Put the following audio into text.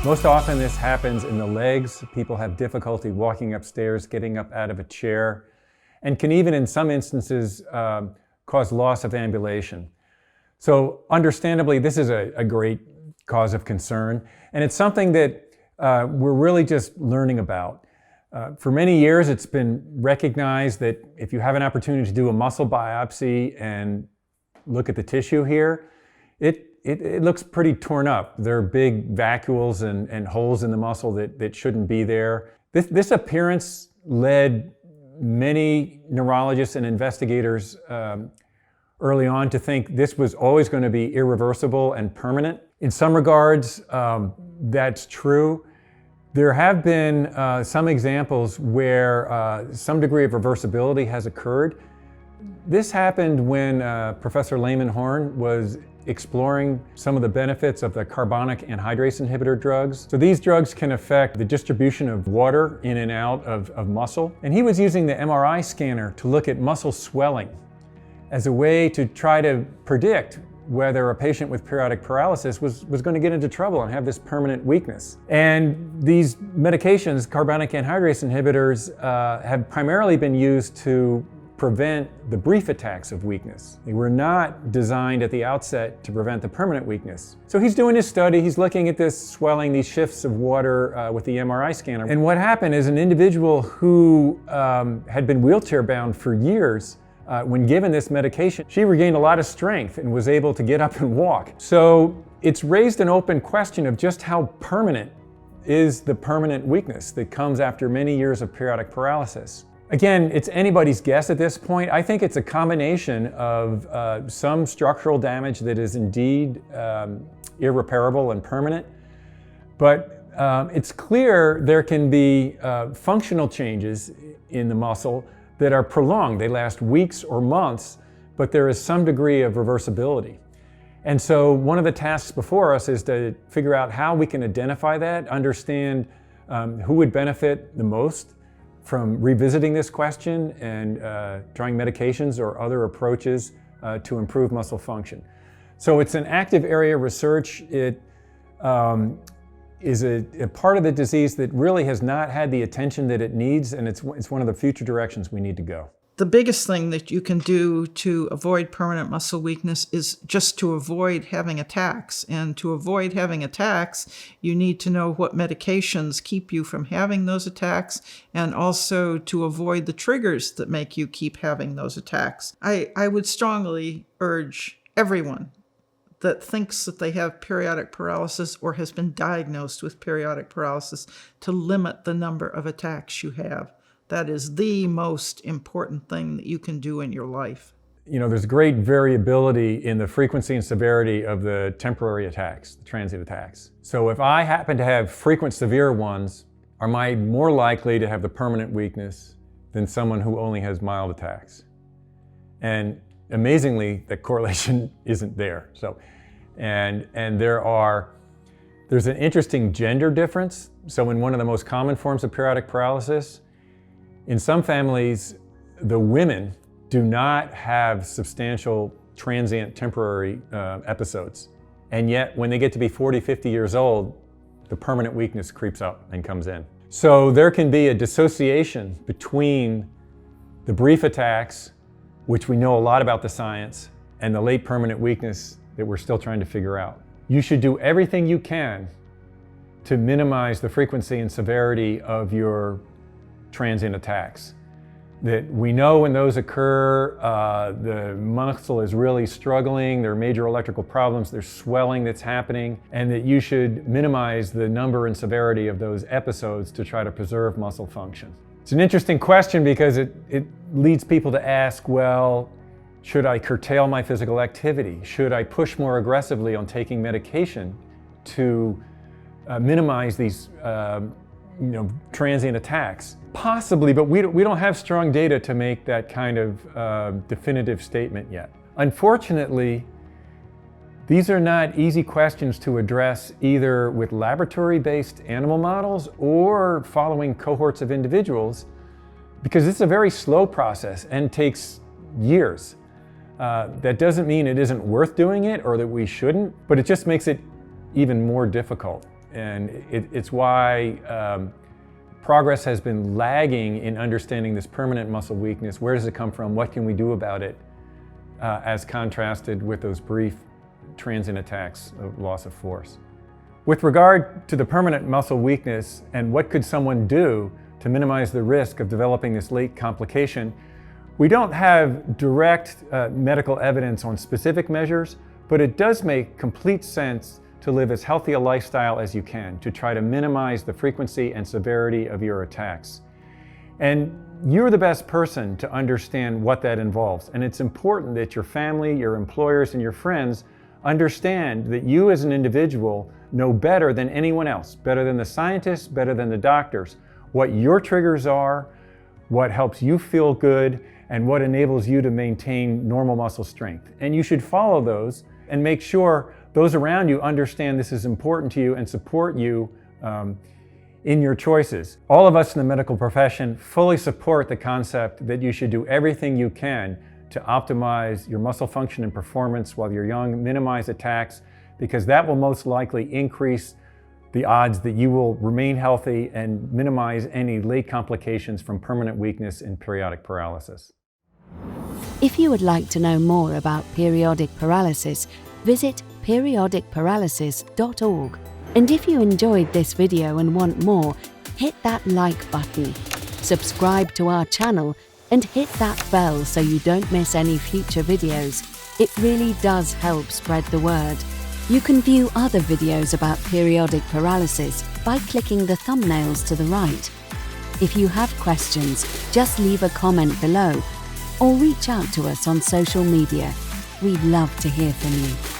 Most often this happens in the legs. People have difficulty walking upstairs, getting up out of a chair, and can even in some instances cause loss of ambulation. So understandably, this is a great cause of concern, and it's something that we're really just learning about. For many years, it's been recognized that if you have an opportunity to do a muscle biopsy and look at the tissue here, it looks pretty torn up. There are big vacuoles and holes in the muscle that shouldn't be there. This appearance led many neurologists and investigators early on to think this was always going to be irreversible and permanent. In some regards, that's true. There have been some examples where some degree of reversibility has occurred. This happened when Professor Lehman Horn was exploring some of the benefits of the carbonic anhydrase inhibitor drugs. So these drugs can affect the distribution of water in and out of muscle. And he was using the MRI scanner to look at muscle swelling as a way to try to predict whether a patient with periodic paralysis was going to get into trouble and have this permanent weakness. And these medications, carbonic anhydrase inhibitors, have primarily been used to prevent the brief attacks of weakness. They were not designed at the outset to prevent the permanent weakness. So he's doing his study, he's looking at this swelling, these shifts of water with the MRI scanner. And what happened is an individual who had been wheelchair bound for years, when given this medication, she regained a lot of strength and was able to get up and walk. So it's raised an open question of just how permanent is the permanent weakness that comes after many years of periodic paralysis. Again, it's anybody's guess at this point. I think it's a combination of some structural damage that is indeed irreparable and permanent, but it's clear there can be functional changes in the muscle that are prolonged. They last weeks or months, but there is some degree of reversibility. And so one of the tasks before us is to figure out how we can identify that, understand who would benefit the most from revisiting this question and trying medications or other approaches to improve muscle function. So it's an active area of research. It is a part of the disease that really has not had the attention that it needs, and it's one of the future directions we need to go. The biggest thing that you can do to avoid permanent muscle weakness is just to avoid having attacks. And to avoid having attacks, you need to know what medications keep you from having those attacks, and also to avoid the triggers that make you keep having those attacks. I would strongly urge everyone that thinks that they have periodic paralysis or has been diagnosed with periodic paralysis to limit the number of attacks you have. That is the most important thing that you can do in your life. You know, there's great variability in the frequency and severity of the temporary attacks, the transient attacks. So if I happen to have frequent severe ones, am I more likely to have the permanent weakness than someone who only has mild attacks? And amazingly, the correlation isn't there. So, and there's an interesting gender difference. So in one of the most common forms of periodic paralysis, in some families, the women do not have substantial transient temporary episodes. And yet, when they get to be 40, 50 years old, the permanent weakness creeps up and comes in. So there can be a dissociation between the brief attacks, which we know a lot about the science, and the late permanent weakness that we're still trying to figure out. You should do everything you can to minimize the frequency and severity of your transient attacks. That we know when those occur, the muscle is really struggling, there are major electrical problems, there's swelling that's happening, and that you should minimize the number and severity of those episodes to try to preserve muscle function. It's an interesting question because it leads people to ask, well, should I curtail my physical activity? Should I push more aggressively on taking medication to minimize these transient attacks? Possibly, but we don't have strong data to make that kind of definitive statement yet. Unfortunately, these are not easy questions to address either with laboratory-based animal models or following cohorts of individuals, because it's a very slow process and takes years. That doesn't mean it isn't worth doing it or that we shouldn't, but it just makes it even more difficult. And it's why progress has been lagging in understanding this permanent muscle weakness. Where does it come from? What can we do about it? As contrasted with those brief transient attacks of loss of force. With regard to the permanent muscle weakness and what could someone do to minimize the risk of developing this late complication, we don't have direct medical evidence on specific measures, but it does make complete sense to live as healthy a lifestyle as you can, to try to minimize the frequency and severity of your attacks. And you're the best person to understand what that involves. And it's important that your family, your employers, and your friends understand that you as an individual know better than anyone else, better than the scientists, better than the doctors, what your triggers are, what helps you feel good, and what enables you to maintain normal muscle strength. And you should follow those and make sure those around you understand this is important to you and support you in your choices. All of us in the medical profession fully support the concept that you should do everything you can to optimize your muscle function and performance while you're young, minimize attacks, because that will most likely increase the odds that you will remain healthy and minimize any late complications from permanent weakness and periodic paralysis. If you would like to know more about periodic paralysis, visit periodicparalysis.org. And if you enjoyed this video and want more, hit that like button, subscribe to our channel, and hit that bell so you don't miss any future videos. It really does help spread the word. You can view other videos about periodic paralysis by clicking the thumbnails to the right. If you have questions, just leave a comment below or reach out to us on social media. We'd love to hear from you.